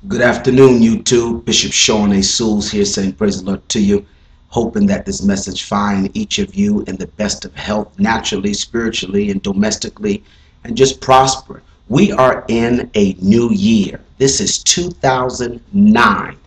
Good afternoon, YouTube. Bishop Sean A. Souels here saying praise the Lord to you. Hoping that this message find each of you in the best of health, naturally, spiritually, and domestically, and just prosper. We are in a new year. This is 2009,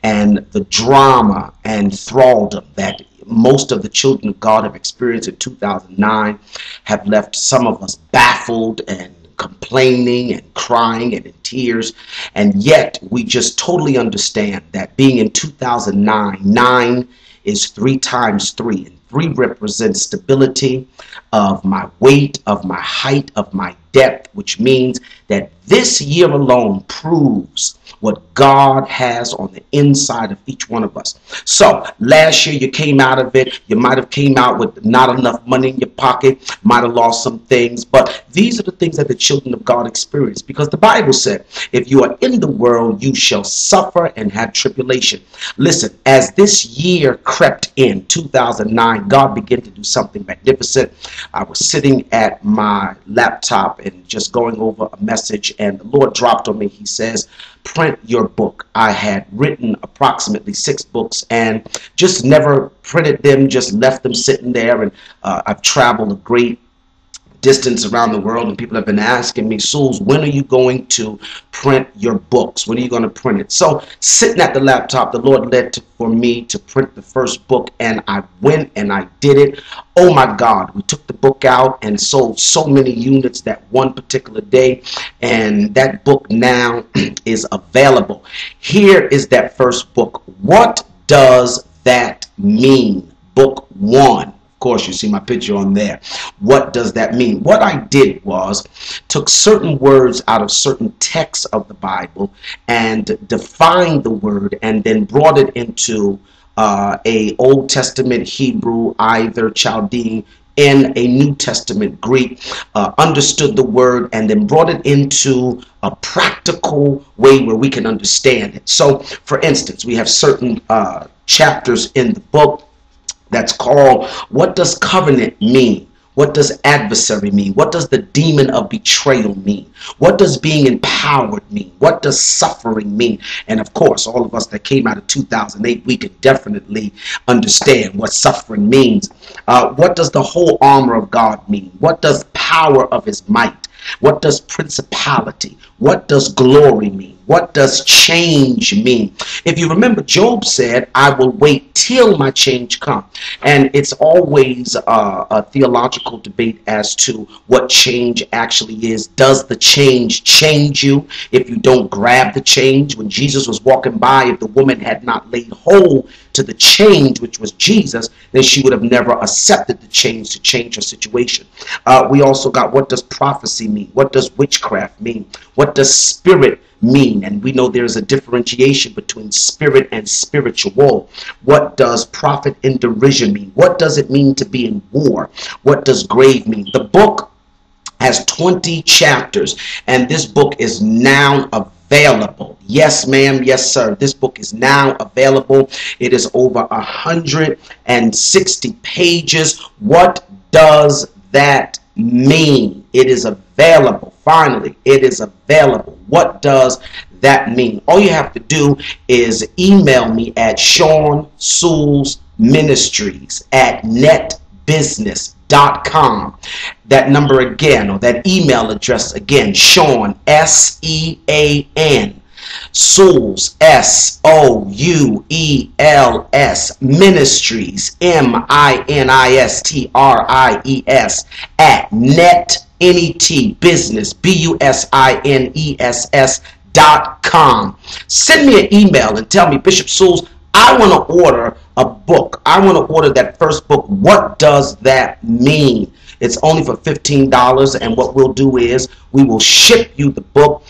and the drama and thraldom that most of the children of God have experienced in 2009 have left some of us baffled and complaining and crying and in tears, and yet we just totally understand that being in 2009, 9 is 3 times 3, and 3 represents stability of my weight, of my height, of my depth, which means that this year alone proves what God has on the inside of each one of us. So last year you came out of it, you might have came out with not enough money in your pocket, might have lost some things, but these are the things that the children of God experience, because the Bible said, if you are in the world, you shall suffer and have tribulation. Listen, as this year crept in, 2009, God began to do something magnificent. I was sitting at my laptop and just going over a message, and the Lord dropped on me. He says, print your book. I had written approximately 6 books and just never printed them, just left them sitting there. And I've traveled a great distance around the world, and people have been asking me, Souls, when are you going to print your books? When are you going to print it? So sitting at the laptop, the Lord led for me to print the first book, and I went and I did it. Oh my God, we took the book out and sold so many units that one particular day, and that book now is available. Here is that first book. What does that mean? Book 1. Of course, you see my picture on there. What does that mean? What I did was took certain words out of certain texts of the Bible and defined the word, and then brought it into a Old Testament Hebrew, either Chaldean, in a New Testament Greek, understood the word, and then brought it into a practical way where we can understand it. So, for instance, we have certain chapters in the book that's called, what does covenant mean? What does adversary mean? What does the demon of betrayal mean? What does being empowered mean? What does suffering mean? And of course, all of us that came out of 2008, we can definitely understand what suffering means. What does the whole armor of God mean? What does power of his might? What does principality? What does glory mean? What does change mean? If you remember, Job said, I will wait till my change come. And it's always a theological debate as to what change actually is. Does the change change you if you don't grab the change? When Jesus was walking by, if the woman had not laid hold to the change, which was Jesus, then she would have never accepted the change to change her situation. We also got, what does prophecy mean? What does witchcraft mean? What does spirit mean? And we know there's a differentiation between spirit and spiritual. What does prophet in derision mean? What does it mean to be in war? What does grave mean? The book has 20 chapters, and this book is now available. Yes, ma'am. Yes, sir. This book is now available. It is over 160 pages. What does that mean? It is available. Finally, it is available. What does that mean? All you have to do is email me at SeanSoulesMinistries@netbusiness.com. That number again, or that email address again, Sean, S-E-A-N, Souls, S-O-U-E-L-S, Ministries, M-I-N-I-S-T-R-I-E-S, at net business, B-U-S-I-N-E-S-S.com. Send me an email and tell me, Bishop Souls, I want to order a book. I want to order that first book. What does that mean? It's only for $15, and what we'll do is we will ship you the book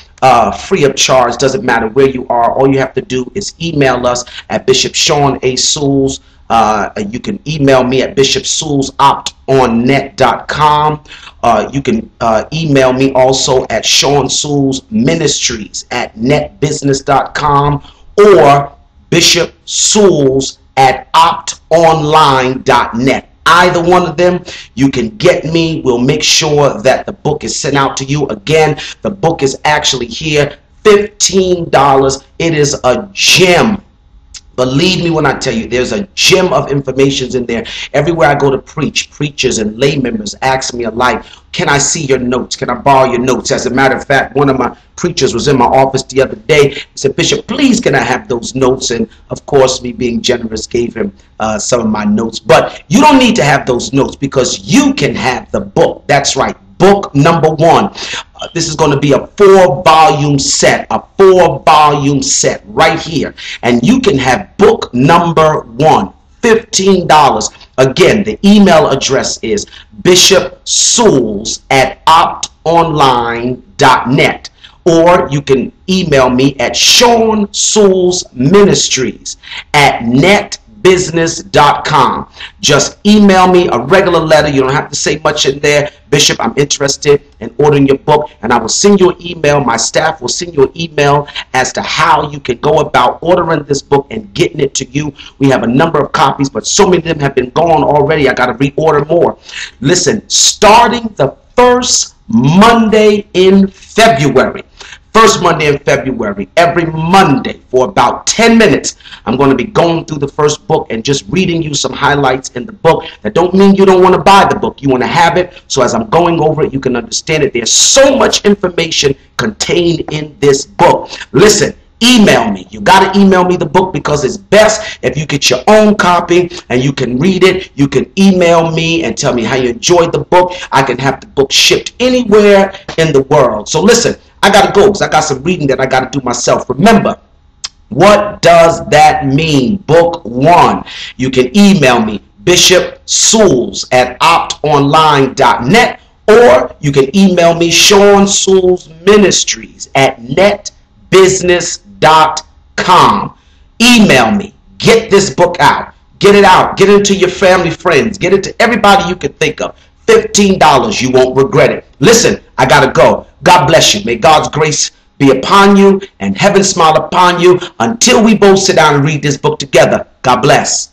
free of charge. Doesn't matter where you are. All you have to do is email us at Bishop Sean A. Souls. You can email me at bishopsoulesoptonnet.com. You can email me also at SeanSoulesMinistries@netbusiness.com, or Bishop Souls at optonline.net. Either one of them, you can get me. We'll make sure that the book is sent out to you. Again, the book is actually here. $15. It is a gem. Believe me when I tell you, there's a gem of information in there. Everywhere I go to preach, preachers and lay members ask me alike, can I see your notes? Can I borrow your notes? As a matter of fact, one of my preachers was in my office the other day. He said, Bishop, please can I have those notes? And of course, me being generous gave him some of my notes. But you don't need to have those notes because you can have the book. That's right. Book number 1. This is going to be a 4-volume set, right here. And you can have book number 1, $15. Again, the email address is bishopsouels@optonline.net. Or you can email me at SeanSouelsMinistries@netbusiness.com. Just email me a regular letter. You don't have to say much in there. Bishop, I'm interested in ordering your book, and I will send you an email. My staff will send you an email as to how you can go about ordering this book and getting it to you. We have a number of copies, but so many of them have been gone already. I got to reorder more. Listen, starting the first Monday in February, every Monday for about 10 minutes, I'm going to be going through the first book and just reading you some highlights in the book. That don't mean you don't want to buy the book. You want to have it, so as I'm going over it, you can understand it. There's so much information contained in this book. Listen, email me. You got to email me the book because it's best if you get your own copy and you can read it. You can email me and tell me how you enjoyed the book. I can have the book shipped anywhere in the world. So listen, I got to go because I got some reading that I got to do myself. Remember, what does that mean? Book 1. You can email me, bishopsouels@optonline.net, or you can email me, SeanSouelsMinistries@netbusiness.com. Email me. Get this book out. Get it out. Get it to your family, friends. Get it to everybody you can think of. $15. You won't regret it. Listen, I got to go. God bless you. May God's grace be upon you and heaven smile upon you until we both sit down and read this book together. God bless.